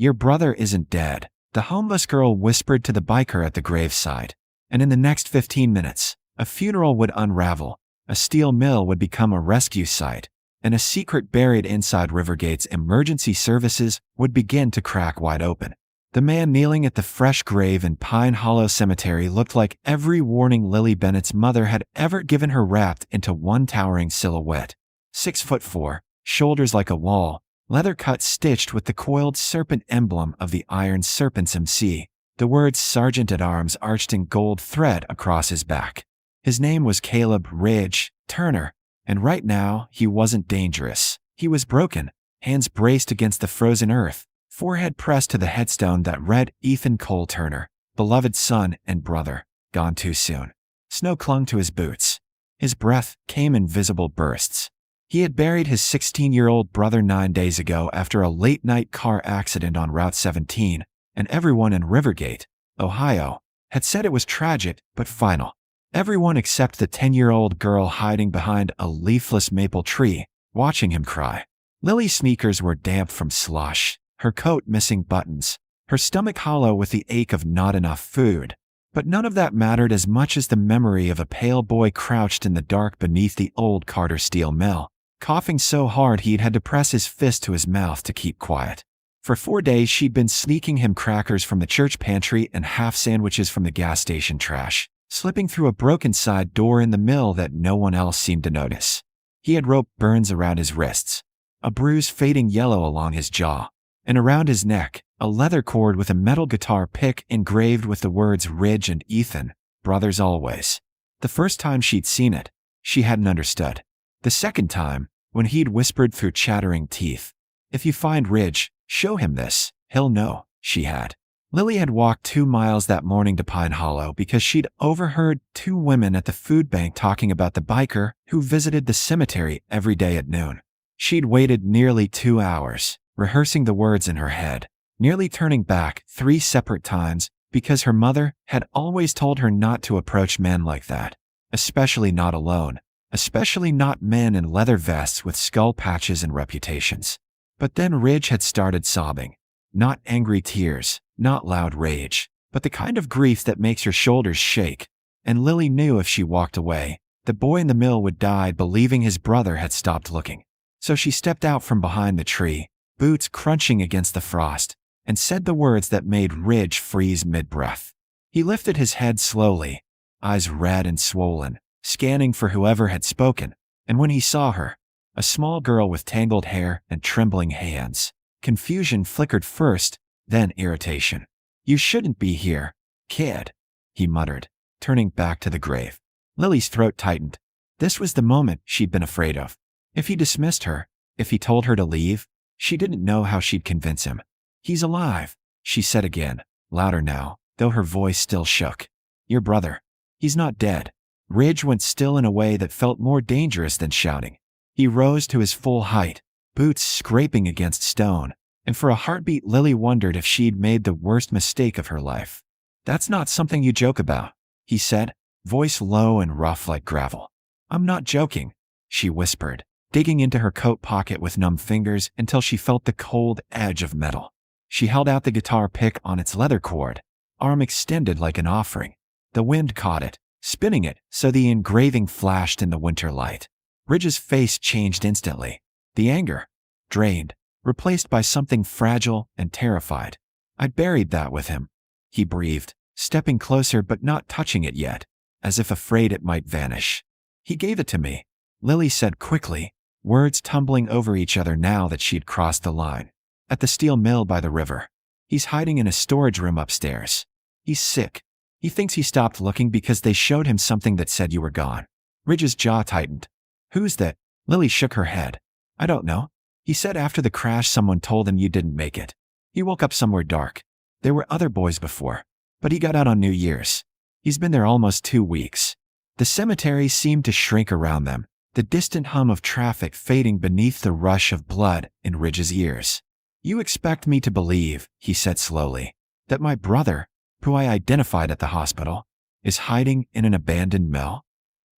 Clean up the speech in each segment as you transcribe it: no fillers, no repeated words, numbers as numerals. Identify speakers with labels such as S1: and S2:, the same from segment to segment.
S1: "Your brother isn't dead," the homeless girl whispered to the biker at the graveside. And in the next 15 minutes, a funeral would unravel, a steel mill would become a rescue site, and a secret buried inside Rivergate's emergency services would begin to crack wide open. The man kneeling at the fresh grave in Pine Hollow Cemetery looked like every warning Lily Bennett's mother had ever given her wrapped into one towering silhouette. 6'4", shoulders like a wall, leather cut stitched with the coiled serpent emblem of the Iron Serpents MC, the words Sergeant at Arms arched in gold thread across his back. His name was Caleb Ridge Turner, and right now he wasn't dangerous. He was broken, hands braced against the frozen earth, forehead pressed to the headstone that read Ethan Cole Turner, beloved son and brother, gone too soon. Snow clung to his boots. His breath came in visible bursts. He had buried his 16-year-old brother 9 days ago after a late-night car accident on Route 17, and everyone in Rivergate, Ohio, had said it was tragic but final. Everyone except the 10-year-old girl hiding behind a leafless maple tree, watching him cry. Lily's sneakers were damp from slush, her coat missing buttons, her stomach hollow with the ache of not enough food. But none of that mattered as much as the memory of a pale boy crouched in the dark beneath the old Carter steel mill, coughing so hard he'd had to press his fist to his mouth to keep quiet. For 4 days she'd been sneaking him crackers from the church pantry and half sandwiches from the gas station trash, slipping through a broken side door in the mill that no one else seemed to notice. He had rope burns around his wrists, a bruise fading yellow along his jaw, and around his neck, a leather cord with a metal guitar pick engraved with the words Ridge and Ethan, brothers always. The first time she'd seen it, she hadn't understood. The second time, when he'd whispered through chattering teeth, "If you find Ridge, show him this, he'll know," she had. Lily had walked 2 miles that morning to Pine Hollow because she'd overheard 2 women at the food bank talking about the biker who visited the cemetery every day at noon. She'd waited nearly 2 hours, rehearsing the words in her head, nearly turning back 3 separate times because her mother had always told her not to approach men like that, especially not alone, especially not men in leather vests with skull patches and reputations. But then Ridge had started sobbing. Not angry tears, not loud rage, but the kind of grief that makes your shoulders shake. And Lily knew if she walked away, the boy in the mill would die believing his brother had stopped looking. So she stepped out from behind the tree, boots crunching against the frost, and said the words that made Ridge freeze mid-breath. He lifted his head slowly, eyes red and swollen, scanning for whoever had spoken, and when he saw her, a small girl with tangled hair and trembling hands, confusion flickered first, then irritation. "You shouldn't be here, kid," he muttered, turning back to the grave. Lily's throat tightened. This was the moment she'd been afraid of. If he dismissed her, if he told her to leave, she didn't know how she'd convince him. "He's alive," she said again, louder now, though her voice still shook. "Your brother. He's not dead." Ridge went still in a way that felt more dangerous than shouting. He rose to his full height, boots scraping against stone, and for a heartbeat Lily wondered if she'd made the worst mistake of her life. "That's not something you joke about," he said, voice low and rough like gravel. "I'm not joking," she whispered, digging into her coat pocket with numb fingers until she felt the cold edge of metal. She held out the guitar pick on its leather cord, arm extended like an offering. The wind caught it, spinning it so the engraving flashed in the winter light. Ridge's face changed instantly. The anger, drained, replaced by something fragile and terrified. "I buried that with him," he breathed, stepping closer but not touching it yet, as if afraid it might vanish. "He gave it to me," Lily said quickly, words tumbling over each other now that she'd crossed the line. "At the steel mill by the river. He's hiding in a storage room upstairs. He's sick. He thinks he stopped looking because they showed him something that said you were gone." Ridge's jaw tightened. "Who's that?" Lily shook her head. "I don't know. He said after the crash someone told him you didn't make it. He woke up somewhere dark. There were other boys before, but he got out on New Year's. He's been there almost 2 weeks." The cemetery seemed to shrink around them, the distant hum of traffic fading beneath the rush of blood in Ridge's ears. "You expect me to believe," he said slowly, "that my brother, who I identified at the hospital, is hiding in an abandoned mill?"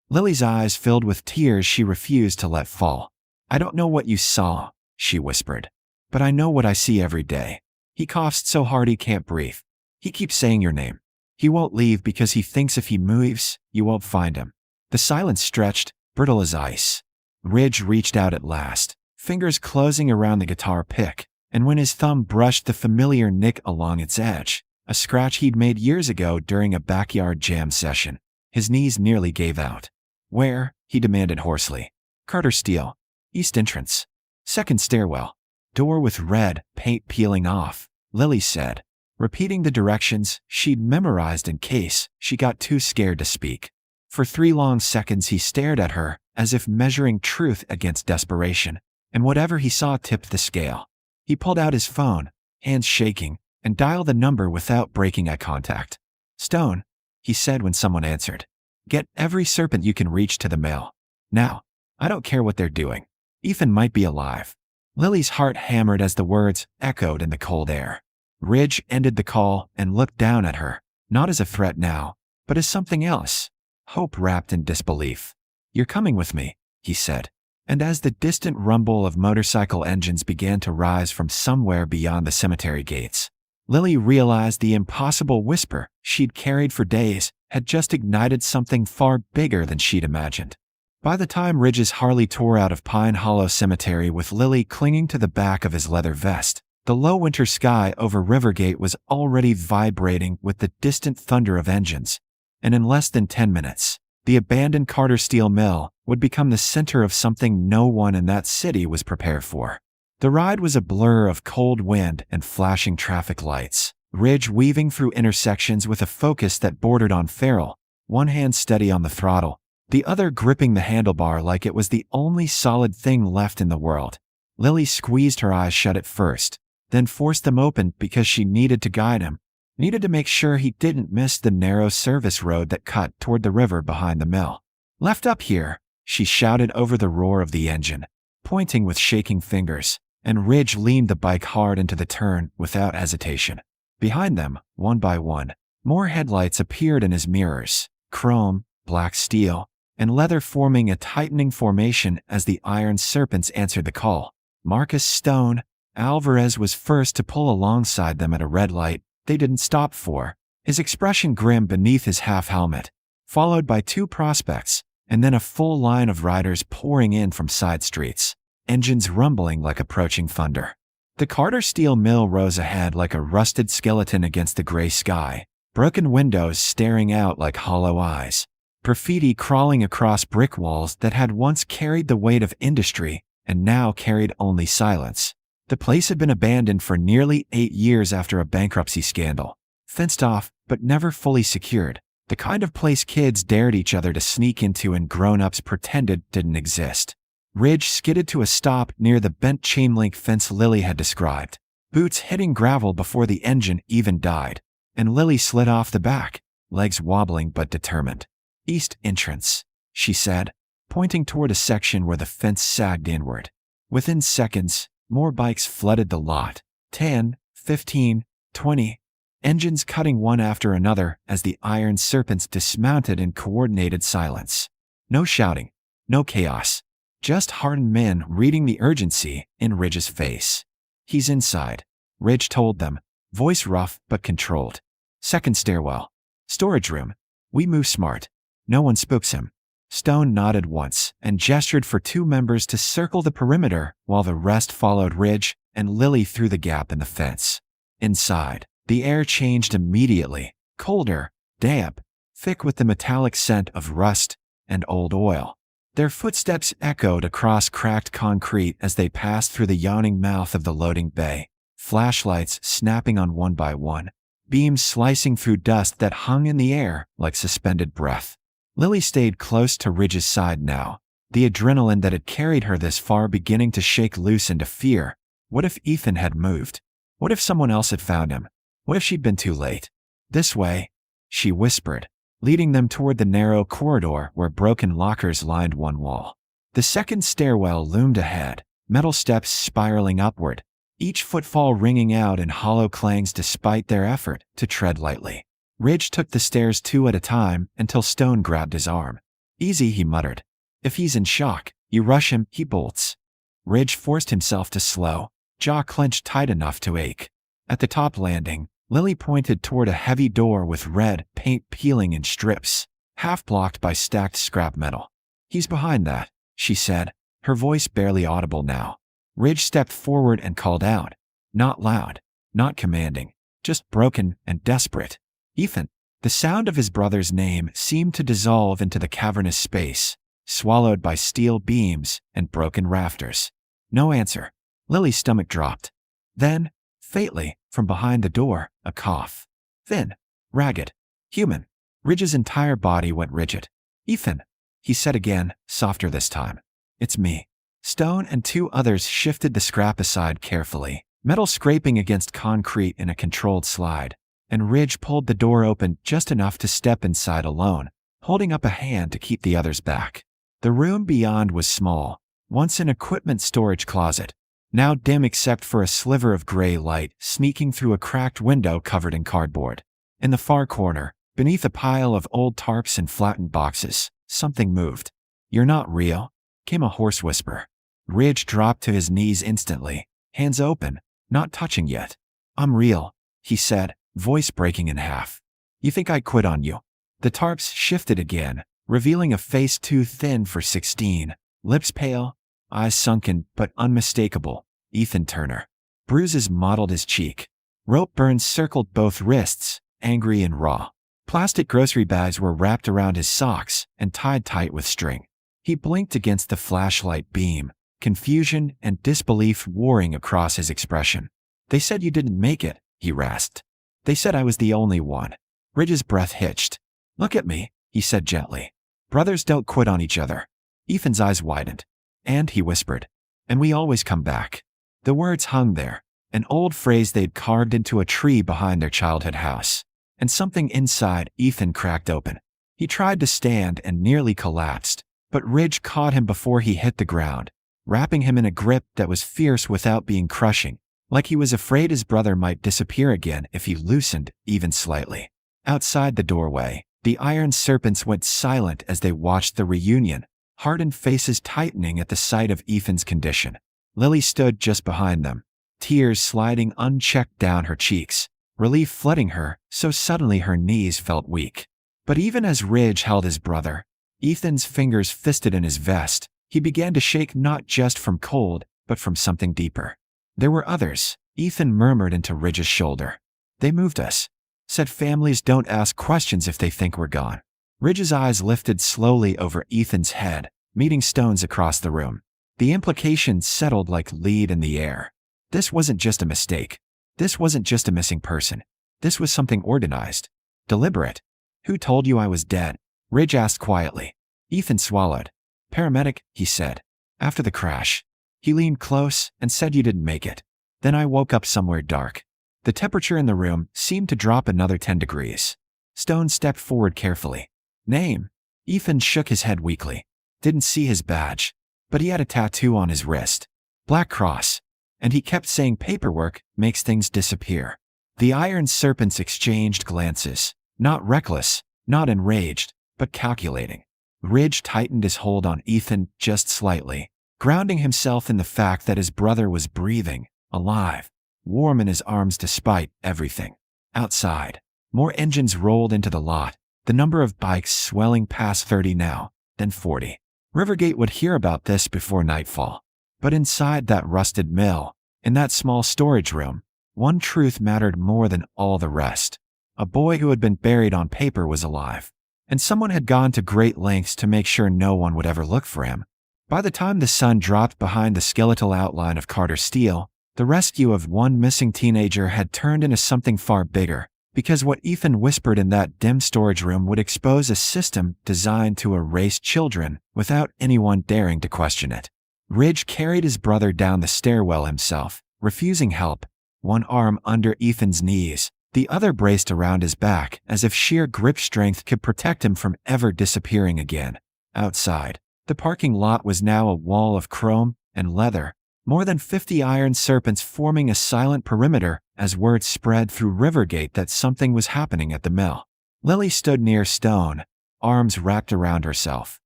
S1: Lily's eyes filled with tears she refused to let fall. "I don't know what you saw," she whispered, "but I know what I see every day. He coughs so hard he can't breathe. He keeps saying your name. He won't leave because he thinks if he moves, you won't find him. The silence stretched, brittle as ice. Ridge reached out at last, fingers closing around the guitar pick, and when his thumb brushed the familiar nick along its edge, a scratch he'd made years ago during a backyard jam session, his knees nearly gave out. Where? He demanded hoarsely. Carter Steele. East entrance. Second stairwell. Door with red paint peeling off, Lily said, repeating the directions she'd memorized in case she got too scared to speak. For 3 long seconds he stared at her, as if measuring truth against desperation, and whatever he saw tipped the scale. He pulled out his phone, hands shaking, and dialed the number without breaking eye contact. Stone, he said when someone answered. Get every serpent you can reach to the mail. Now, I don't care what they're doing. Ethan might be alive. Lily's heart hammered as the words echoed in the cold air. Ridge ended the call and looked down at her, not as a threat now, but as something else. Hope wrapped in disbelief. You're coming with me, he said. And as the distant rumble of motorcycle engines began to rise from somewhere beyond the cemetery gates, Lily realized the impossible whisper she'd carried for days had just ignited something far bigger than she'd imagined. By the time Ridge's Harley tore out of Pine Hollow Cemetery with Lily clinging to the back of his leather vest, the low winter sky over Rivergate was already vibrating with the distant thunder of engines, and in less than 10 minutes, the abandoned Carter Steel Mill would become the center of something no one in that city was prepared for. The ride was a blur of cold wind and flashing traffic lights, Ridge weaving through intersections with a focus that bordered on feral, one hand steady on the throttle, the other gripping the handlebar like it was the only solid thing left in the world. Lily squeezed her eyes shut at first, then forced them open because she needed to guide him, needed to make sure he didn't miss the narrow service road that cut toward the river behind the mill. Left up here, she shouted over the roar of the engine, pointing with shaking fingers, and Ridge leaned the bike hard into the turn without hesitation. Behind them, one by one, more headlights appeared in his mirrors, chrome, black steel, and leather forming a tightening formation as the iron serpents answered the call. Marcus Stone Alvarez was first to pull alongside them at a red light they didn't stop for, his expression grim beneath his half-helmet, followed by 2 prospects, and then a full line of riders pouring in from side streets, engines rumbling like approaching thunder. The Carter Steel Mill rose ahead like a rusted skeleton against the gray sky, broken windows staring out like hollow eyes, graffiti crawling across brick walls that had once carried the weight of industry and now carried only silence. The place had been abandoned for nearly 8 years after a bankruptcy scandal, fenced off but never fully secured, the kind of place kids dared each other to sneak into and grown-ups pretended didn't exist. Ridge skidded to a stop near the bent chain-link fence Lily had described, boots hitting gravel before the engine even died, and Lily slid off the back, legs wobbling but determined. East entrance, she said, pointing toward a section where the fence sagged inward. Within seconds, more bikes flooded the lot, 10, 15, 20, engines cutting one after another as the iron serpents dismounted in coordinated silence. No shouting, no chaos, just hardened men reading the urgency in Ridge's face. He's inside, Ridge told them, voice rough but controlled. Second stairwell. Storage room. We move smart. No one spooks him. Stone nodded once and gestured for 2 members to circle the perimeter while the rest followed Ridge and Lily through the gap in the fence. Inside, the air changed immediately, colder, damp, thick with the metallic scent of rust and old oil. Their footsteps echoed across cracked concrete as they passed through the yawning mouth of the loading bay, flashlights snapping on one by one, beams slicing through dust that hung in the air like suspended breath. Lily stayed close to Ridge's side now, the adrenaline that had carried her this far beginning to shake loose into fear. What if Ethan had moved? What if someone else had found him? What if she'd been too late? This way, she whispered, leading them toward the narrow corridor where broken lockers lined one wall. The second stairwell loomed ahead, metal steps spiraling upward, each footfall ringing out in hollow clangs despite their effort to tread lightly. Ridge took the stairs 2 at a time until Stone grabbed his arm. Easy, he muttered. If he's in shock, you rush him, he bolts. Ridge forced himself to slow, jaw clenched tight enough to ache. At the top landing, Lily pointed toward a heavy door with red paint peeling in strips, half blocked by stacked scrap metal. "He's behind that," she said, her voice barely audible now. Ridge stepped forward and called out. Not loud, not commanding, just broken and desperate. "Ethan." The sound of his brother's name seemed to dissolve into the cavernous space, swallowed by steel beams and broken rafters. No answer. Lily's stomach dropped. Then, faintly, from behind the door, a cough. Thin, ragged, human. Ridge's entire body went rigid. "Ethan," he said again, softer this time. "It's me." Stone and two others shifted the scrap aside carefully, metal scraping against concrete in a controlled slide, and Ridge pulled the door open just enough to step inside alone, holding up a hand to keep the others back. The room beyond was small, once an equipment storage closet, now dim except for a sliver of gray light sneaking through a cracked window covered in cardboard. In the far corner, beneath a pile of old tarps and flattened boxes, something moved. "You're not real," came a hoarse whisper. Ridge dropped to his knees instantly, hands open, not touching yet. "I'm real," he said, voice breaking in half. "You think I quit on you?" The tarps shifted again, revealing a face too thin for 16, lips pale, eyes sunken but unmistakable. Ethan Turner. Bruises mottled his cheek. Rope burns circled both wrists, angry and raw. Plastic grocery bags were wrapped around his socks and tied tight with string. He blinked against the flashlight beam, confusion and disbelief warring across his expression. "They said you didn't make it," he rasped. "They said I was the only one." Ridge's breath hitched. "Look at me," he said gently. "Brothers don't quit on each other." Ethan's eyes widened. "And," he whispered, "and we always come back." The words hung there, an old phrase they'd carved into a tree behind their childhood house. And something inside Ethan cracked open. He tried to stand and nearly collapsed, but Ridge caught him before he hit the ground, wrapping him in a grip that was fierce without being crushing, like he was afraid his brother might disappear again if he loosened even slightly. Outside the doorway, the iron serpents went silent as they watched the reunion, hardened faces tightening at the sight of Ethan's condition. Lily stood just behind them, tears sliding unchecked down her cheeks, relief flooding her so suddenly her knees felt weak. But even as Ridge held his brother, Ethan's fingers fisted in his vest, he began to shake not just from cold, but from something deeper. "There were others," Ethan murmured into Ridge's shoulder. "They moved us. Said families don't ask questions if they think we're gone." Ridge's eyes lifted slowly over Ethan's head, meeting Stone's across the room. The implications settled like lead in the air. This wasn't just a mistake. This wasn't just a missing person. This was something organized. Deliberate. "Who told you I was dead?" Ridge asked quietly. Ethan swallowed. "Paramedic," he said. "After the crash." He leaned close and said, "You didn't make it. Then I woke up somewhere dark." The temperature in the room seemed to drop another 10 degrees. Stone stepped forward carefully. "Name?" Ethan shook his head weakly. Didn't see his badge, but he had a tattoo on his wrist. Black Cross. And he kept saying paperwork makes things disappear. The iron serpents exchanged glances, not reckless, not enraged, but calculating. Ridge tightened his hold on Ethan just slightly, grounding himself in the fact that his brother was breathing, alive, warm in his arms despite everything. Outside, more engines rolled into the lot, the number of bikes swelling past 30 now, then 40. Rivergate would hear about this before nightfall. But inside that rusted mill, in that small storage room, one truth mattered more than all the rest. A boy who had been buried on paper was alive, and someone had gone to great lengths to make sure no one would ever look for him. By the time the sun dropped behind the skeletal outline of Carter Steele, the rescue of one missing teenager had turned into something far bigger, because what Ethan whispered in that dim storage room would expose a system designed to erase children without anyone daring to question it. Ridge carried his brother down the stairwell himself, refusing help, one arm under Ethan's knees, the other braced around his back as if sheer grip strength could protect him from ever disappearing again. Outside, the parking lot was now a wall of chrome and leather, more than 50 iron serpents forming a silent perimeter as word spread through Rivergate that something was happening at the mill. Lily stood near Stone, arms wrapped around herself,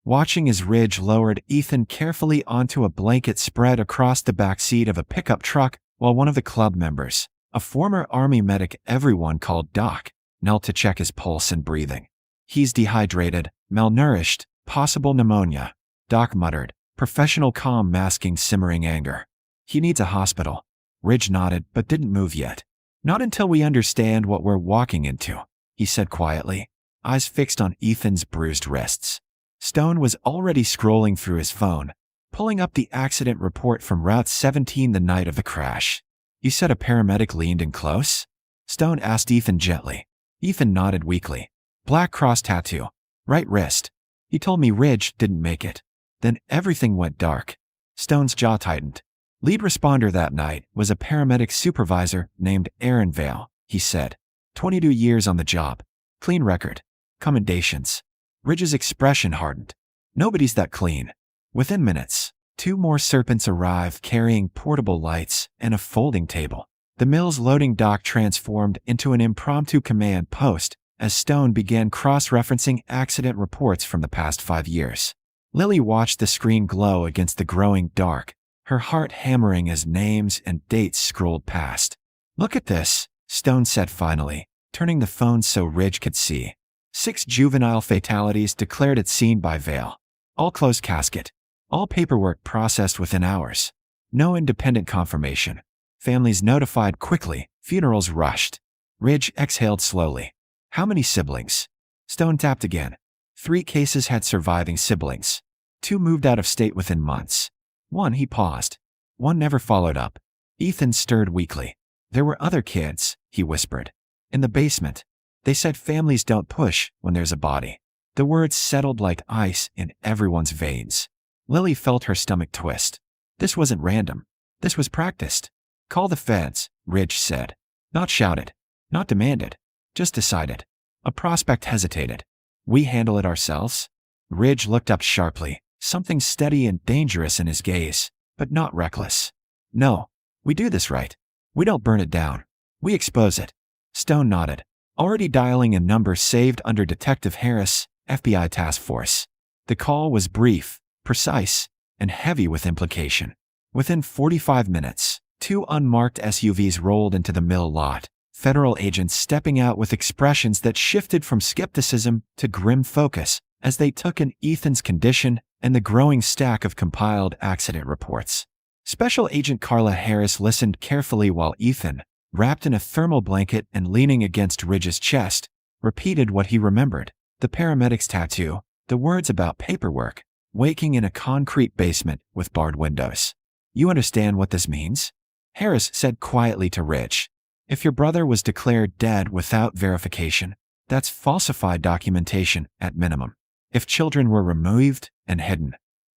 S1: watching as Ridge lowered Ethan carefully onto a blanket spread across the back seat of a pickup truck while one of the club members, A former army medic everyone called Doc knelt to check his pulse and breathing. He's dehydrated, malnourished, possible pneumonia, Doc muttered, professional calm masking simmering anger. He needs a hospital. Ridge nodded but didn't move yet. Not until we understand what we're walking into, he said quietly, eyes fixed on Ethan's bruised wrists. Stone was already scrolling through his phone, pulling up the accident report from Route 17 the night of the crash. You said a paramedic leaned in close? Stone asked Ethan gently. Ethan nodded weakly. Black cross tattoo. Right wrist. He told me Ridge didn't make it. Then everything went dark. Stone's jaw tightened. Lead responder that night was a paramedic supervisor named Aaron Vale, he said. 22 years on the job. Clean record. Commendations. Ridge's expression hardened. Nobody's that clean. Within minutes, 2 more serpents arrived carrying portable lights and a folding table. The mill's loading dock transformed into an impromptu command post as Stone began cross-referencing accident reports from the past 5 years. Lily watched the screen glow against the growing dark, her heart hammering as names and dates scrolled past. Look at this, Stone said finally, turning the phone so Ridge could see. 6 juvenile fatalities declared at scene by Vale. All closed casket. All paperwork processed within hours. No independent confirmation. Families notified quickly, funerals rushed. Ridge exhaled slowly. How many siblings? Stone tapped again. 3 cases had surviving siblings. 2 moved out of state within months. 1 he paused. 1 never followed up. Ethan stirred weakly. There were other kids, he whispered. In the basement. They said families don't push when there's a body. The words settled like ice in everyone's veins. Lily felt her stomach twist. This wasn't random. This was practiced. Call the feds, Ridge said. Not shouted. Not demanded. Just decided. A prospect hesitated. We handle it ourselves? Ridge looked up sharply, something steady and dangerous in his gaze, but not reckless. No, we do this right. We don't burn it down. We expose it. Stone nodded, already dialing a number saved under Detective Harris, FBI Task Force. The call was brief, precise, and heavy with implication. Within 45 minutes, 2 unmarked SUVs rolled into the mill lot, federal agents stepping out with expressions that shifted from skepticism to grim focus as they took in Ethan's condition and the growing stack of compiled accident reports. Special Agent Carla Harris listened carefully while Ethan, wrapped in a thermal blanket and leaning against Ridge's chest, repeated what he remembered. The paramedic's tattoo, the words about paperwork, waking in a concrete basement with barred windows. You understand what this means? Harris said quietly to Ridge. If your brother was declared dead without verification, that's falsified documentation at minimum. If children were removed and hidden.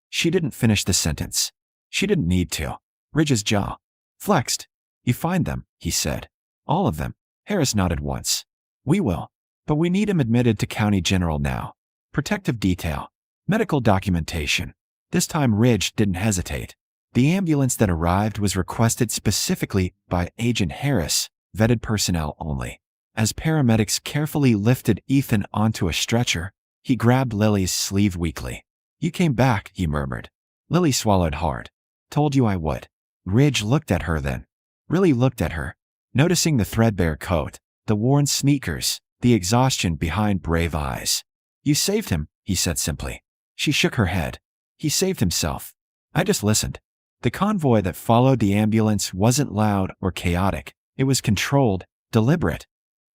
S1: She didn't finish the sentence. She didn't need to. Ridge's jaw flexed. You find them, he said. All of them. Harris nodded once. We will. But we need him admitted to County General now. Protective detail. Medical documentation. This time Ridge didn't hesitate. The ambulance that arrived was requested specifically by Agent Harris, vetted personnel only. As paramedics carefully lifted Ethan onto a stretcher, he grabbed Lily's sleeve weakly. You came back, he murmured. Lily swallowed hard. Told you I would. Ridge looked at her then. Really looked at her, noticing the threadbare coat, the worn sneakers, the exhaustion behind brave eyes. You saved him, he said simply. She shook her head. He saved himself. I just listened. The convoy that followed the ambulance wasn't loud or chaotic. It was controlled, deliberate.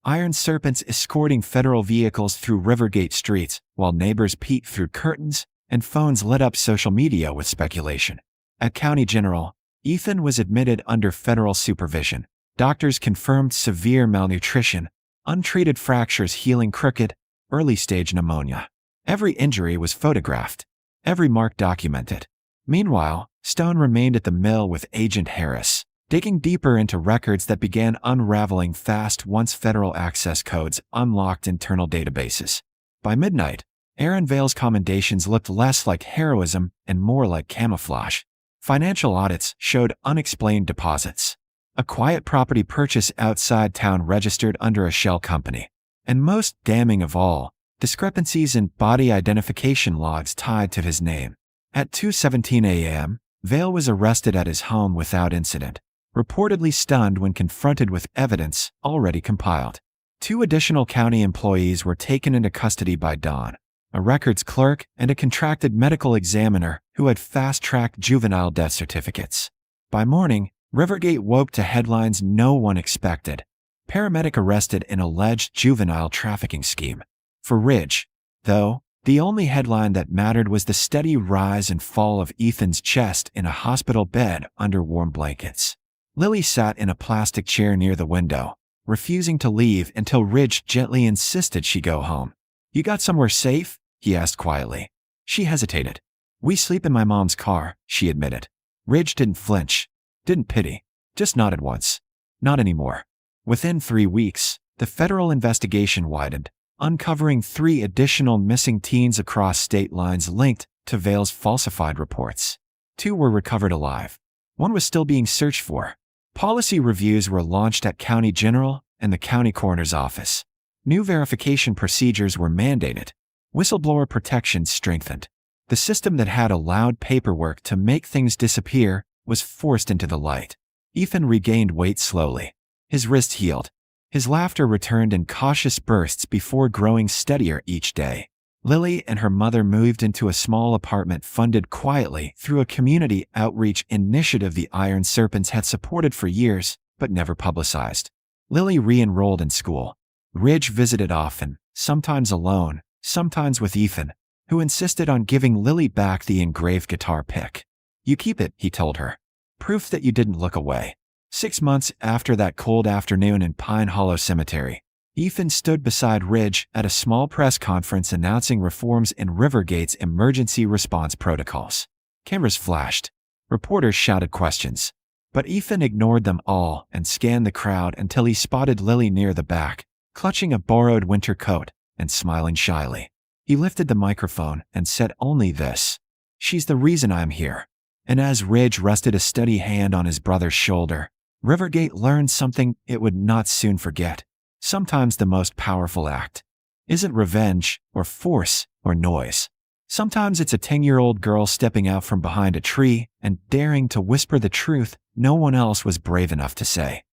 S1: Iron serpents escorting federal vehicles through Rivergate streets while neighbors peeked through curtains and phones lit up social media with speculation. At County General, Ethan was admitted under federal supervision. Doctors confirmed severe malnutrition, untreated fractures healing crooked, early-stage pneumonia. Every injury was photographed. Every mark documented. Meanwhile, Stone remained at the mill with Agent Harris, digging deeper into records that began unraveling fast once federal access codes unlocked internal databases. By midnight, Aaron Vale's commendations looked less like heroism and more like camouflage. Financial audits showed unexplained deposits. A quiet property purchase outside town registered under a shell company. And most damning of all, discrepancies in body identification logs tied to his name. At 2:17 a.m., Vale was arrested at his home without incident. reportedly stunned when confronted with evidence already compiled. 2 additional county employees were taken into custody by Dawn, a records clerk and a contracted medical examiner who had fast-tracked juvenile death certificates. By morning, Rivergate woke to headlines no one expected. Paramedic arrested in alleged juvenile trafficking scheme. For Ridge, though, the only headline that mattered was the steady rise and fall of Ethan's chest in a hospital bed under warm blankets. Lily sat in a plastic chair near the window, refusing to leave until Ridge gently insisted she go home. "You got somewhere safe?" he asked quietly. She hesitated. "We sleep in my mom's car," she admitted. Ridge didn't flinch, didn't pity, just nodded once. Not anymore. Within 3 weeks, the federal investigation widened, uncovering 3 additional missing teens across state lines linked to Vale's falsified reports. 2 were recovered alive. 1 was still being searched for. Policy reviews were launched at County General and the County Coroner's Office. New verification procedures were mandated. Whistleblower protections strengthened. The system that had allowed paperwork to make things disappear was forced into the light. Ethan regained weight slowly. His wrist healed. His laughter returned in cautious bursts before growing steadier each day. Lily and her mother moved into a small apartment funded quietly through a community outreach initiative the Iron Serpents had supported for years but never publicized. Lily re-enrolled in school. Ridge visited often, sometimes alone, sometimes with Ethan, who insisted on giving Lily back the engraved guitar pick. "You keep it," he told her. "Proof that you didn't look away." 6 months after that cold afternoon in Pine Hollow Cemetery, Ethan stood beside Ridge at a small press conference announcing reforms in Rivergate's emergency response protocols. Cameras flashed. Reporters shouted questions. But Ethan ignored them all and scanned the crowd until he spotted Lily near the back, clutching a borrowed winter coat and smiling shyly. He lifted the microphone and said only this: "She's the reason I'm here." And as Ridge rested a steady hand on his brother's shoulder, Rivergate learned something it would not soon forget. Sometimes the most powerful act isn't revenge or force or noise. Sometimes it's a 10-year-old girl stepping out from behind a tree and daring to whisper the truth no one else was brave enough to say.